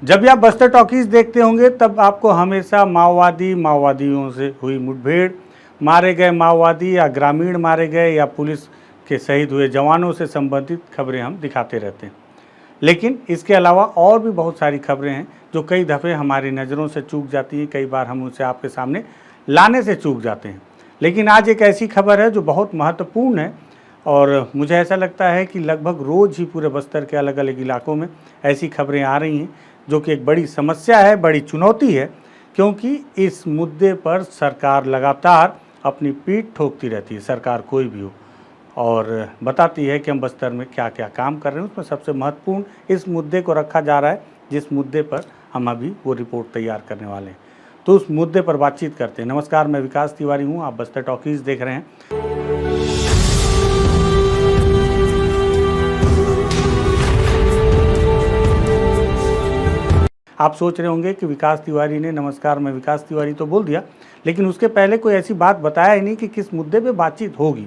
जब भी आप बस्तर टॉकीज देखते होंगे तब आपको हमेशा माओवादियों से हुई मुठभेड़, मारे गए माओवादी या ग्रामीण मारे गए या पुलिस के शहीद हुए जवानों से संबंधित खबरें हम दिखाते रहते हैं। लेकिन इसके अलावा और भी बहुत सारी खबरें हैं जो कई दफ़े हमारी नज़रों से चूक जाती हैं, कई बार हम उसे आपके सामने लाने से चूक जाते हैं। लेकिन आज एक ऐसी खबर है जो बहुत महत्वपूर्ण है और मुझे ऐसा लगता है कि लगभग रोज़ ही पूरे बस्तर के अलग अलग इलाकों में ऐसी खबरें आ रही हैं जो कि एक बड़ी समस्या है, बड़ी चुनौती है, क्योंकि इस मुद्दे पर सरकार लगातार अपनी पीठ ठोकती रहती है, सरकार कोई भी हो, और बताती है कि हम बस्तर में क्या क्या काम कर रहे हैं। उसमें सबसे महत्वपूर्ण इस मुद्दे को रखा जा रहा है जिस मुद्दे पर हम अभी वो रिपोर्ट तैयार करने वाले हैं। तो उस मुद्दे पर बातचीत करते हैं। नमस्कार, मैं विकास तिवारी हूँ, आप बस्तर टॉकीज देख रहे हैं। आप सोच रहे होंगे कि विकास तिवारी ने नमस्कार मैं विकास तिवारी तो बोल दिया, लेकिन उसके पहले कोई ऐसी बात बताया ही नहीं कि किस मुद्दे पे बातचीत होगी।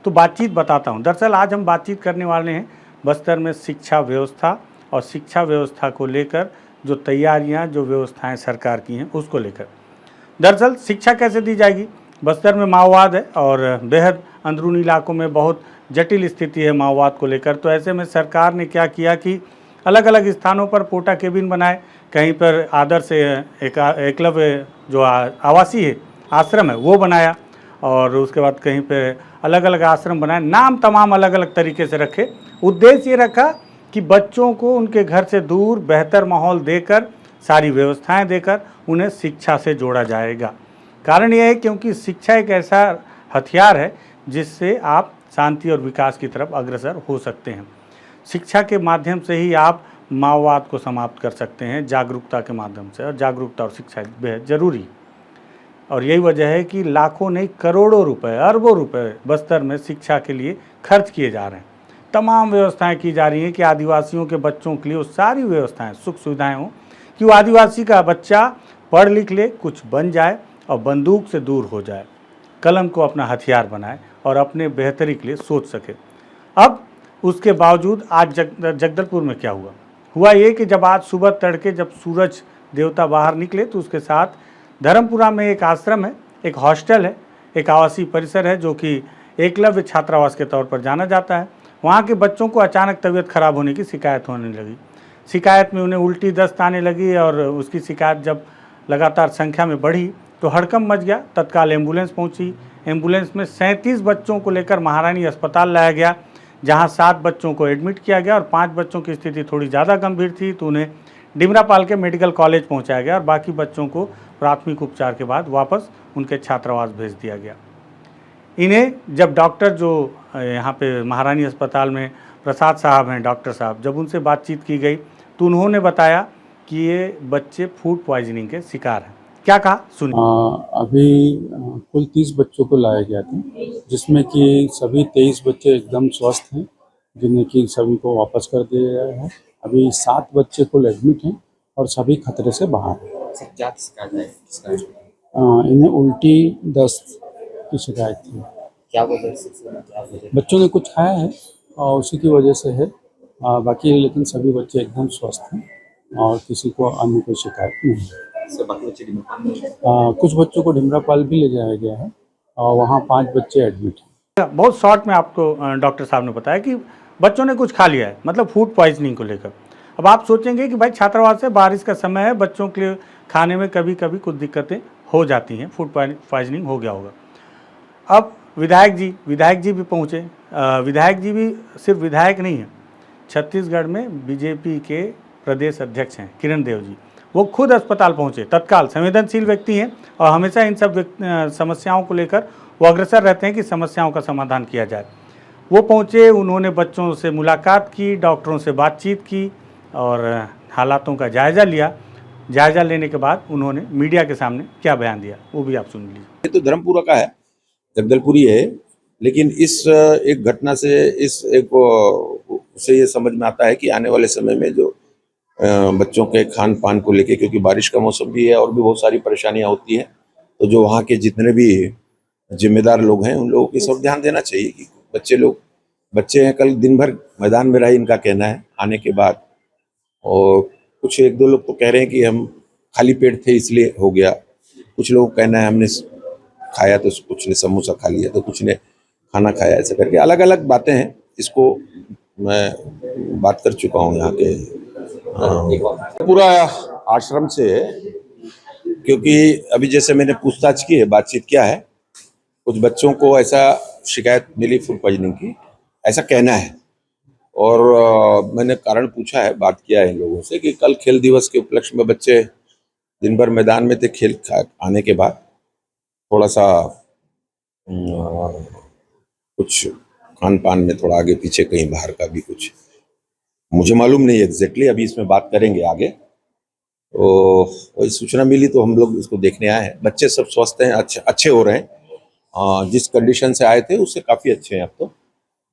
तो बातचीत बताता हूँ। दरअसल आज हम बातचीत करने वाले हैं बस्तर में शिक्षा व्यवस्था और शिक्षा व्यवस्था को लेकर जो तैयारियाँ, जो व्यवस्थाएं सरकार की हैं उसको लेकर। दरअसल शिक्षा कैसे दी जाएगी? बस्तर में माओवाद है और बेहद अंदरूनी इलाकों में बहुत जटिल स्थिति है माओवाद को लेकर। तो ऐसे में सरकार ने क्या किया कि अलग अलग स्थानों पर पोटा केबिन बनाए। कहीं पर आदर्श एकलव्य जो आवासीय है आश्रम है वो बनाया, और उसके बाद कहीं पे अलग अलग आश्रम बनाए, नाम तमाम अलग अलग तरीके से रखे। उद्देश्य ये रखा कि बच्चों को उनके घर से दूर बेहतर माहौल देकर, सारी व्यवस्थाएं देकर उन्हें शिक्षा से जोड़ा जाएगा। कारण यह है क्योंकि शिक्षा एक ऐसा हथियार है जिससे आप शांति और विकास की तरफ अग्रसर हो सकते हैं। शिक्षा के माध्यम से ही आप माओवाद को समाप्त कर सकते हैं, जागरूकता के माध्यम से, और जागरूकता और शिक्षा बेहद ज़रूरी। और यही वजह है कि लाखों नहीं करोड़ों रुपए, अरबों रुपए बस्तर में शिक्षा के लिए खर्च किए जा रहे हैं। तमाम व्यवस्थाएं की जा रही हैं कि आदिवासियों के बच्चों के लिए वो सारी व्यवस्थाएं, सुख सुविधाएं हों कि वो आदिवासी का बच्चा पढ़ लिख ले, कुछ बन जाए और बंदूक से दूर हो जाए, कलम को अपना हथियार बनाए और अपने बेहतरी के लिए सोच सके। अब उसके बावजूद आज जगदलपुर में क्या हुआ ये कि जब आज सुबह तड़के जब सूरज देवता बाहर निकले तो उसके साथ धर्मपुरा में एक आश्रम है, एक हॉस्टल है, एक आवासीय परिसर है जो कि एकलव्य छात्रावास के तौर पर जाना जाता है। वहाँ के बच्चों को अचानक तबीयत खराब होने की शिकायत होने लगी। शिकायत में उन्हें उल्टी दस्त आने लगी और उसकी शिकायत जब लगातार संख्या में बढ़ी तो हड़कंप मच गया। तत्काल एम्बुलेंस पहुँची। एम्बुलेंस में 37 बच्चों को लेकर महारानी अस्पताल लाया गया, जहां 7 बच्चों को एडमिट किया गया और 5 बच्चों की स्थिति थोड़ी ज़्यादा गंभीर थी तो उन्हें डिमरापाल के मेडिकल कॉलेज पहुंचाया गया और बाकी बच्चों को प्राथमिक उपचार के बाद वापस उनके छात्रावास भेज दिया गया। इन्हें जब डॉक्टर जो यहाँ पे महारानी अस्पताल में प्रसाद साहब हैं, डॉक्टर साहब, जब उनसे बातचीत की गई तो उन्होंने बताया कि ये बच्चे फूड पॉइजनिंग के शिकार हैं। क्या कहा सुनिए। अभी कुल 30 बच्चों को लाया गया था, जिसमें कि सभी 23 बच्चे एकदम स्वस्थ हैं, जिन्हें कि सभी को वापस कर दिया गया है। अभी 7 बच्चे कुल एडमिट हैं और सभी खतरे से बाहर हैं। इन्हें उल्टी दस्त की शिकायत थी। क्या वजह? बच्चों ने कुछ खाया है और उसी की वजह से है। बाकी लेकिन सभी बच्चे एकदम स्वस्थ हैं और किसी को अन्य कोई शिकायत नहीं है। कुछ बच्चों को डिमरापाल भी ले जाया गया है और वहाँ 5 बच्चे एडमिट हैं। बहुत शॉर्ट में आपको डॉक्टर साहब ने बताया कि बच्चों ने कुछ खा लिया है, मतलब फूड पॉइजनिंग को लेकर। अब आप सोचेंगे कि भाई छात्रावास है, बारिश का समय है, बच्चों के लिए खाने में कभी कभी कुछ दिक्कतें हो जाती हैं, फूड पॉइजनिंग हो गया होगा। अब विधायक जी भी पहुँचे। विधायक जी भी सिर्फ विधायक नहीं हैं, छत्तीसगढ़ में बीजेपी के प्रदेश अध्यक्ष हैं किरण देव जी। वो खुद अस्पताल पहुंचे, तत्काल संवेदनशील व्यक्ति हैं और हमेशा इन सब समस्याओं को लेकर वो अग्रसर रहते हैं कि समस्याओं का समाधान किया जाए। वो पहुंचे, उन्होंने बच्चों से मुलाकात की, डॉक्टरों से बातचीत की और हालातों का जायज़ा लिया। जायज़ा लेने के बाद उन्होंने मीडिया के सामने क्या बयान दिया वो भी आप सुन लीजिए। ये तो धर्मपुरा का है, जगदलपुरी है, लेकिन इस एक घटना से ये समझ में आता है कि आने वाले समय में जो बच्चों के खान पान को लेके, क्योंकि बारिश का मौसम भी है और भी बहुत सारी परेशानियां होती हैं, तो जो वहाँ के जितने भी जिम्मेदार लोग हैं उन लोगों की सब ध्यान देना चाहिए कि बच्चे हैं, कल दिन भर मैदान में रहे, इनका कहना है आने के बाद, और कुछ एक दो लोग तो कह रहे हैं कि हम खाली पेट थे इसलिए हो गया, कुछ लोग कहना है हमने खाया तो कुछ ने समोसा खा लिया तो कुछ ने खाना खाया, ऐसा करके अलग अलग बातें हैं। इसको मैं बात कर चुका हूँ यहाँ के पूरा आश्रम से, क्योंकि अभी जैसे मैंने पूछताछ की है, बातचीत किया है, कुछ बच्चों को ऐसा शिकायत मिली फूड पॉइजनिंग की, ऐसा कहना है। और मैंने कारण पूछा है, बात किया है इन लोगों से कि कल खेल दिवस के उपलक्ष्य में बच्चे दिन भर मैदान में थे, खेल आने के बाद थोड़ा सा कुछ खान पान में थोड़ा आगे पीछे कहीं बाहर का भी कुछ, मुझे मालूम नहीं एग्जैक्टली, अभी इसमें बात करेंगे आगे। तो वही सूचना मिली तो हम लोग इसको देखने आए हैं। बच्चे सब स्वस्थ हैं, अच्छे हो रहे हैं, जिस कंडीशन से आए थे उससे काफ़ी अच्छे हैं अब तो।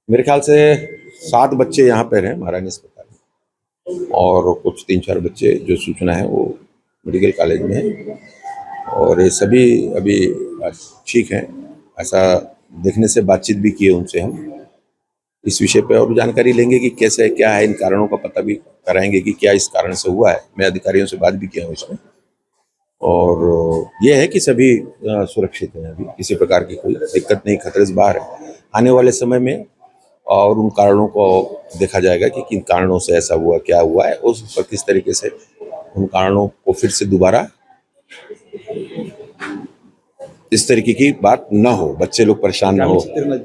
मेरे ख्याल से 7 बच्चे यहाँ पर हैं महारानी अस्पताल में, और कुछ 3-4 बच्चे जो सूचना है वो मेडिकल कॉलेज में है, और ये सभी अभी ठीक हैं। ऐसा देखने से बातचीत भी किए उनसे हम इस विषय पे, और जानकारी लेंगे कि कैसे क्या है, इन कारणों का पता भी कराएंगे कि क्या इस कारण से हुआ है। मैं अधिकारियों से बात भी किया हूँ इसमें, और ये है कि सभी सुरक्षित हैं, अभी किसी प्रकार की कोई दिक्कत नहीं, खतरे से बाहर है। आने वाले समय में और उन कारणों को देखा जाएगा कि किन कारणों से ऐसा हुआ, क्या हुआ है, उस पर किस तरीके से उन कारणों को फिर से दोबारा इस तरीके की बात ना हो, बच्चे लोग परेशान ना हो।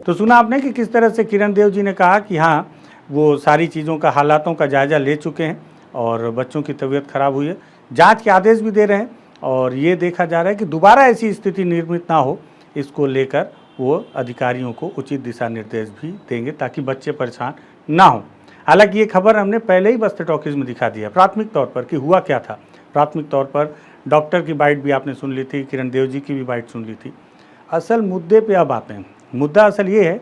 तो सुना आपने कि किस तरह से किरण देव जी ने कहा कि हाँ वो सारी चीज़ों का, हालातों का जायजा ले चुके हैं और बच्चों की तबीयत खराब हुई है, जांच के आदेश भी दे रहे हैं, और ये देखा जा रहा है कि दोबारा ऐसी स्थिति निर्मित ना हो, इसको लेकर वो अधिकारियों को उचित दिशा निर्देश भी देंगे ताकि बच्चे परेशान ना हो। हालांकि ये खबर हमने पहले ही बस्तर टॉकीज में दिखा दिया प्राथमिक तौर पर कि हुआ क्या था। प्राथमिक तौर पर डॉक्टर की बाइट भी आपने सुन ली थी, किरण देव जी की भी बाइट सुन ली थी। असल मुद्दे पे अब आते हैं। मुद्दा असल ये है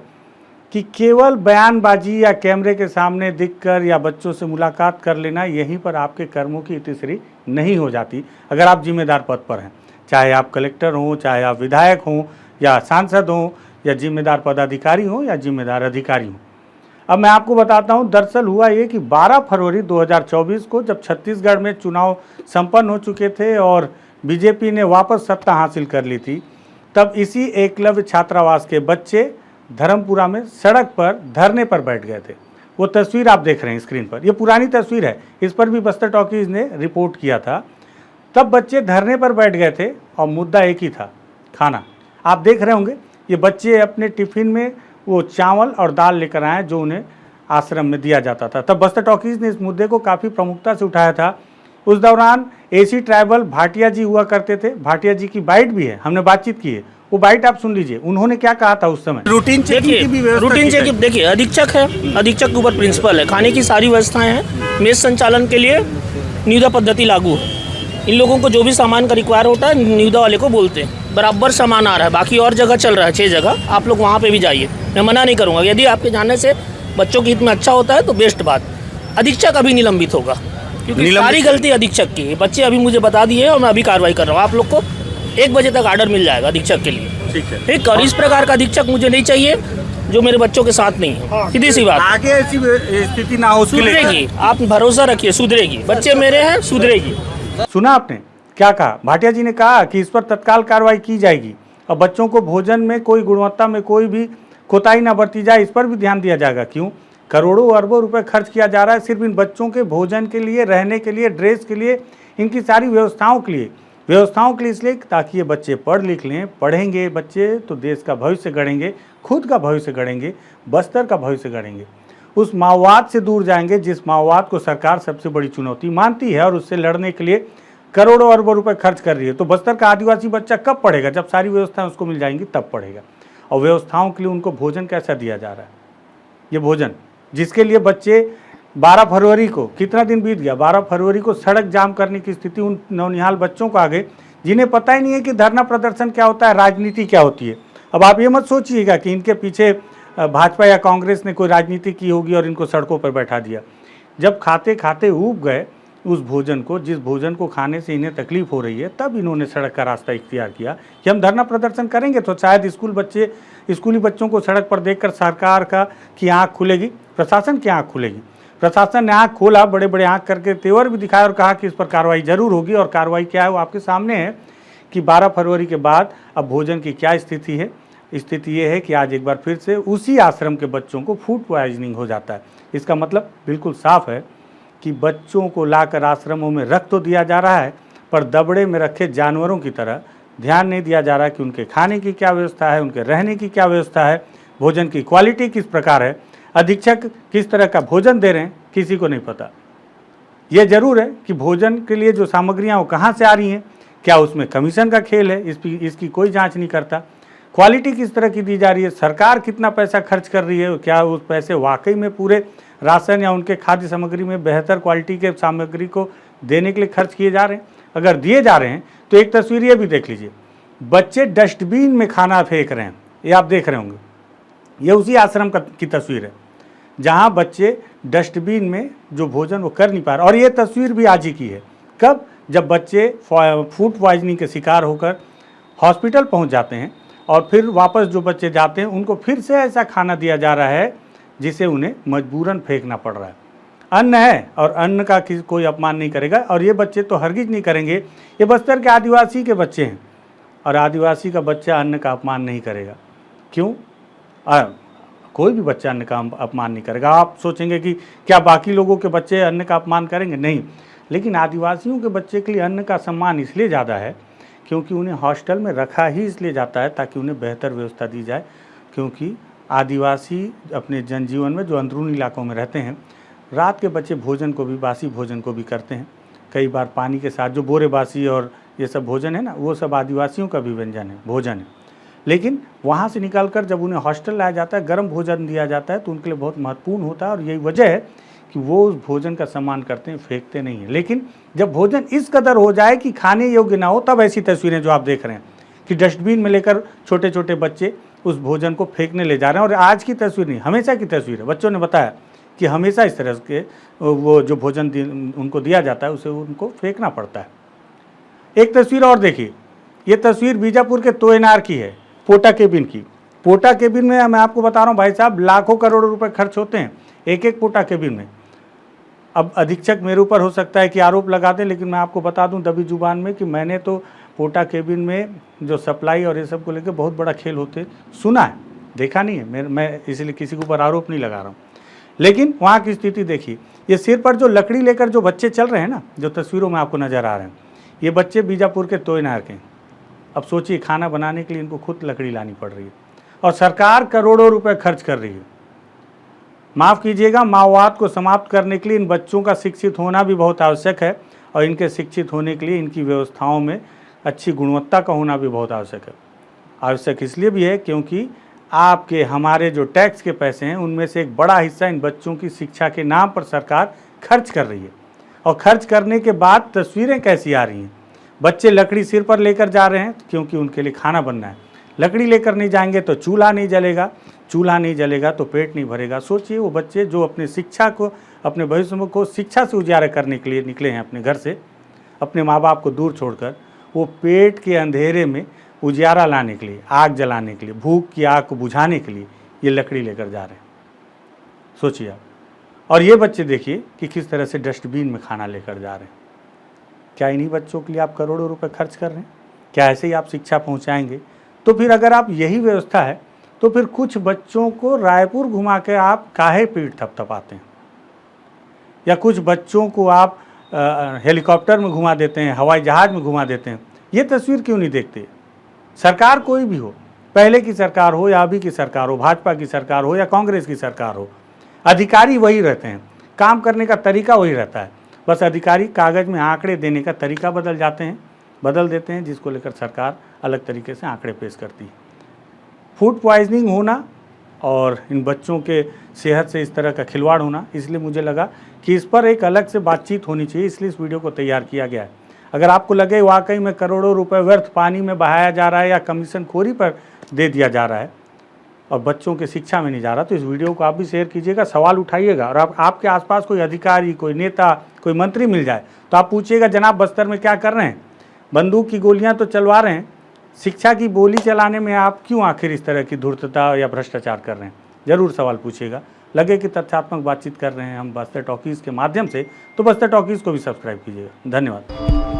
कि केवल बयानबाजी या कैमरे के सामने दिखकर या बच्चों से मुलाकात कर लेना, यहीं पर आपके कर्मों की इतिश्री नहीं हो जाती अगर आप जिम्मेदार पद पर हैं। चाहे आप कलेक्टर हों, चाहे आप विधायक हों या सांसद हों, या जिम्मेदार पदाधिकारी हों या जिम्मेदार अधिकारी हों। अब मैं आपको बताता हूं, दरअसल हुआ ये कि 12 फरवरी 2024 को जब छत्तीसगढ़ में चुनाव संपन्न हो चुके थे और बीजेपी ने वापस सत्ता हासिल कर ली थी, तब इसी एकलव्य छात्रावास के बच्चे धर्मपुरा में सड़क पर धरने पर बैठ गए थे। वो तस्वीर आप देख रहे हैं स्क्रीन पर, ये पुरानी तस्वीर है, इस पर भी बस्तर टॉकीज ने रिपोर्ट किया था। तब बच्चे धरने पर बैठ गए थे और मुद्दा एक ही था, खाना। आप देख रहे होंगे ये बच्चे अपने टिफिन में वो चावल और दाल लेकर आए जो उन्हें आश्रम में दिया जाता था। तब बस्तर टॉकीज ने इस मुद्दे को काफ़ी प्रमुखता से उठाया था। उस दौरान एसी ट्राइबल भाटिया जी हुआ करते थे, भाटिया जी की बाइट भी है, हमने बातचीत की है, वो बाइट आप सुन लीजिए। उन्होंने क्या कहा था उस समय। रूटीन चेक देखिए, अधीक्षक है, अधीक्षक के ऊपर प्रिंसिपल है, खाने की सारी व्यवस्थाएं हैं, मेस संचालन के लिए निविदा पद्धति लागू है। इन लोगों को जो भी सामान का रिक्वायर होता है निविदा वाले को बोलते हैं, बराबर सामान आ रहा है। बाकी और जगह चल रहा है 6 जगह, आप लोग वहाँ पे भी जाइए, मैं मना नहीं करूँगा। यदि आपके जाने से बच्चों के हित में अच्छा होता है तो बेस्ट बात। अधीक्षक अभी निलंबित होगा क्योंकि सारी गलती अधीक्षक की है। बच्चे अभी मुझे बता दिए और मैं अभी कार्रवाई कर रहा हूँ। आप लोग को 1 बजे तक ऑर्डर मिल जाएगा अधीक्षक के लिए, ठीक है। ठीक। और इस प्रकार का अधीक्षक मुझे नहीं चाहिए जो मेरे बच्चों के साथ नहीं है, सीधी सी बात। आगे ऐसी स्थिति ना हो, सुधरेगी, आप भरोसा रखिए, सुधरेगी। बच्चे मेरे हैं, सुधरेगी। सुना आपने क्या कहा? भाटिया जी ने कहा कि इस पर तत्काल कार्रवाई की जाएगी और बच्चों को भोजन में कोई गुणवत्ता में कोई भी कोताही ना बरती जाए, इस पर भी ध्यान दिया जाएगा। क्यों? करोड़ों अरबों रुपए खर्च किया जा रहा है सिर्फ इन बच्चों के भोजन के लिए, रहने के लिए, ड्रेस के लिए, इनकी सारी व्यवस्थाओं के लिए इसलिए ताकि ये बच्चे पढ़ लिख लें। पढ़ेंगे बच्चे तो देश का भविष्य गढ़ेंगे, खुद का भविष्य गढ़ेंगे, बस्तर का भविष्य गढ़ेंगे। उस माओवाद से दूर जाएंगे जिस माओवाद को सरकार सबसे बड़ी चुनौती मानती है और उससे लड़ने के लिए करोड़ों अरबों रुपए खर्च कर रही है। तो बस्तर का आदिवासी बच्चा कब पढ़ेगा? जब सारी व्यवस्थाएं उसको मिल जाएंगी तब पढ़ेगा। और व्यवस्थाओं के लिए उनको भोजन कैसा दिया जा रहा है? ये भोजन जिसके लिए बच्चे 12 फरवरी को, कितना दिन बीत गया, 12 फरवरी को सड़क जाम करने की स्थिति उन नौनिहाल बच्चों को आ गई जिन्हें पता ही नहीं है कि धरना प्रदर्शन क्या होता है, राजनीति क्या होती है। अब आप ये मत सोचिएगा कि इनके पीछे भाजपा या कांग्रेस ने कोई राजनीति की होगी और इनको सड़कों पर बैठा दिया। जब खाते खाते ऊब गए उस भोजन को, जिस भोजन को खाने से इन्हें तकलीफ हो रही है, तब इन्होंने सड़क का रास्ता इख्तियार किया कि हम धरना प्रदर्शन करेंगे तो शायद स्कूली बच्चों को सड़क पर देखकर सरकार की आंख खुलेगी, प्रशासन की आंख खुलेगी। प्रशासन ने आँख खोला, बड़े बड़े आँख करके तेवर भी दिखाया और कहा कि इस पर कार्रवाई जरूर होगी। और कार्रवाई क्या है वो आपके सामने है कि 12 फरवरी के बाद अब भोजन की क्या स्थिति है। स्थिति ये है कि आज एक बार फिर से उसी आश्रम के बच्चों को फूड पॉइजनिंग हो जाता है। इसका मतलब बिल्कुल साफ है कि बच्चों को लाकर आश्रमों में रख तो दिया जा रहा है, पर दबड़े में रखे जानवरों की तरह ध्यान नहीं दिया जा रहा कि उनके खाने की क्या व्यवस्था है, उनके रहने की क्या व्यवस्था है, भोजन की क्वालिटी किस प्रकार है, अधीक्षक किस तरह का भोजन दे रहे हैं, किसी को नहीं पता। ये जरूर है कि भोजन के लिए जो सामग्रियाँ वो कहाँ से आ रही हैं, क्या उसमें कमीशन का खेल है, इसकी कोई जांच नहीं करता। क्वालिटी किस तरह की दी जा रही है, सरकार कितना पैसा खर्च कर रही है, क्या उस पैसे वाकई में पूरे राशन या उनके खाद्य सामग्री में बेहतर क्वालिटी के सामग्री को देने के लिए खर्च किए जा रहे हैं। अगर दिए जा रहे हैं तो एक तस्वीर ये भी देख लीजिए, बच्चे डस्टबिन में खाना फेंक रहे हैं, ये आप देख रहे होंगे। ये उसी आश्रम की तस्वीर है जहाँ बच्चे डस्टबिन में जो भोजन वो कर नहीं पा रहे। और ये तस्वीर भी आज ही की है, कब, जब बच्चे फूड पॉइजनिंग के शिकार होकर हॉस्पिटल पहुँच जाते हैं और फिर वापस जो बच्चे जाते हैं उनको फिर से ऐसा खाना दिया जा रहा है जिसे उन्हें मजबूरन फेंकना पड़ रहा है। अन्न है और अन्न का कोई अपमान नहीं करेगा, और ये बच्चे तो हरगिज नहीं करेंगे। ये बस्तर के आदिवासी के बच्चे हैं और आदिवासी का बच्चा अन्न का अपमान नहीं करेगा। क्यों? कोई भी बच्चा अन्न का अपमान नहीं करेगा। आप सोचेंगे कि क्या बाकी लोगों के बच्चे अन्न का अपमान करेंगे? नहीं, लेकिन आदिवासियों के बच्चे के लिए अन्न का सम्मान इसलिए ज़्यादा है क्योंकि उन्हें हॉस्टल में रखा ही इसलिए जाता है ताकि उन्हें बेहतर व्यवस्था दी जाए। क्योंकि आदिवासी अपने जनजीवन में जो अंदरूनी इलाकों में रहते हैं, रात के बच्चे भोजन को भी, बासी भोजन को भी करते हैं। कई बार पानी के साथ जो बोरे बासी और ये सब भोजन है ना, वो सब आदिवासियों का भी व्यंजन है, भोजन है। लेकिन वहाँ से निकालकर जब उन्हें हॉस्टल लाया जाता है, गर्म भोजन दिया जाता है, तो उनके लिए बहुत महत्वपूर्ण होता है। और यही वजह है कि वो उस भोजन का सम्मान करते हैं, फेंकते नहीं हैं। लेकिन जब भोजन इस कदर हो जाए कि खाने योग्य ना हो, तब ऐसी तस्वीरें जो आप देख रहे हैं कि डस्टबिन में लेकर छोटे छोटे बच्चे उस भोजन को फेंकने ले जा रहे हैं। और आज की तस्वीर नहीं, हमेशा की तस्वीर है। बच्चों ने बताया कि हमेशा इस तरह के वो जो भोजन उनको दिया जाता है उसे उनको फेंकना पड़ता है। एक तस्वीर और देखिए, ये तस्वीर बीजापुर के तोयनार की है, पोटा केबिन की। पोटा केबिन में मैं आपको बता रहा हूँ भाई साहब, लाखों करोड़ों रुपए खर्च होते हैं एक एक पोटा केबिन में। अब अधीक्षक मेरे ऊपर हो सकता है कि आरोप लगा दें, लेकिन मैं आपको बता दूं दबी जुबान में कि मैंने तो पोटा केबिन में जो सप्लाई और ये सब को लेकर बहुत बड़ा खेल होते सुना है, देखा नहीं है। मैं इसलिए किसी के ऊपर आरोप नहीं लगा रहा हूँ। लेकिन वहाँ की स्थिति देखिए, ये सिर पर जो लकड़ी लेकर जो बच्चे चल रहे हैं ना, जो तस्वीरों में आपको नज़र आ रहे हैं, ये बच्चे बीजापुर के तोयनार के हैं। अब सोचिए, खाना बनाने के लिए इनको खुद लकड़ी लानी पड़ रही है और सरकार करोड़ों रुपए खर्च कर रही है। माफ़ कीजिएगा, माओवाद को समाप्त करने के लिए इन बच्चों का शिक्षित होना भी बहुत आवश्यक है और इनके शिक्षित होने के लिए इनकी व्यवस्थाओं में अच्छी गुणवत्ता का होना भी बहुत आवश्यक है। आवश्यक इसलिए भी है क्योंकि आपके हमारे जो टैक्स के पैसे हैं उनमें से एक बड़ा हिस्सा इन बच्चों की शिक्षा के नाम पर सरकार खर्च कर रही है। और खर्च करने के बाद तस्वीरें कैसी आ रही हैं, बच्चे लकड़ी सिर पर लेकर जा रहे हैं क्योंकि उनके लिए खाना बनना है। लकड़ी लेकर नहीं जाएंगे तो चूल्हा नहीं जलेगा, चूल्हा नहीं जलेगा तो पेट नहीं भरेगा। सोचिए, वो बच्चे जो अपने शिक्षा को, अपने भविष्य को शिक्षा से उजागर करने के लिए निकले हैं अपने घर से, अपने माँ बाप को दूर छोड़कर, वो पेट के अंधेरे में उजियारा लाने के लिए, आग जलाने के लिए, भूख की आग को बुझाने के लिए ये लकड़ी लेकर जा रहे हैं। सोचिए आप। और ये बच्चे देखिए कि किस तरह से डस्टबिन में खाना लेकर जा रहे हैं। क्या इन्हीं बच्चों के लिए आप करोड़ों रुपए खर्च कर रहे हैं? क्या ऐसे ही आप शिक्षा पहुंचाएंगे? तो फिर अगर आप यही व्यवस्था है तो फिर कुछ बच्चों को रायपुर घुमा के आप काहे पीठ थपथपाते हैं, या कुछ बच्चों को आप हेलीकॉप्टर में घुमा देते हैं, हवाई जहाज़ में घुमा देते हैं। ये तस्वीर क्यों नहीं देखते? सरकार कोई भी हो, पहले की सरकार हो या अभी की सरकार हो, भाजपा की सरकार हो या कांग्रेस की सरकार हो, अधिकारी वही रहते हैं, काम करने का तरीका वही रहता है। बस अधिकारी कागज़ में आंकड़े देने का तरीका बदल देते हैं, जिसको लेकर सरकार अलग तरीके से आंकड़े पेश करती है। फूड पॉइजनिंग होना और इन बच्चों के सेहत से इस तरह का खिलवाड़ होना, इसलिए मुझे लगा कि इस पर एक अलग से बातचीत होनी चाहिए, इसलिए इस वीडियो को तैयार किया गया है। अगर आपको लगे वाकई में करोड़ों रुपए व्यर्थ पानी में बहाया जा रहा है या कमीशन खोरी पर दे दिया जा रहा है और बच्चों के शिक्षा में नहीं जा रहा, तो इस वीडियो को आप भी शेयर कीजिएगा, सवाल उठाइएगा। और आपके आसपास कोई अधिकारी, कोई नेता, कोई मंत्री मिल जाए तो आप पूछिएगा, जनाब बस्तर में क्या कर रहे हैं? बंदूक की गोलियां तो चलवा रहे हैं, शिक्षा की बोली चलाने में आप क्यों आखिर इस तरह की धूर्तता या भ्रष्टाचार कर रहे हैं? ज़रूर सवाल पूछिएगा। लगे कि तथ्यात्मक बातचीत कर रहे हैं हम बस्तर टॉकीज़ के माध्यम से, तो बस्तर टॉकीज़ को भी सब्सक्राइब कीजिएगा। धन्यवाद।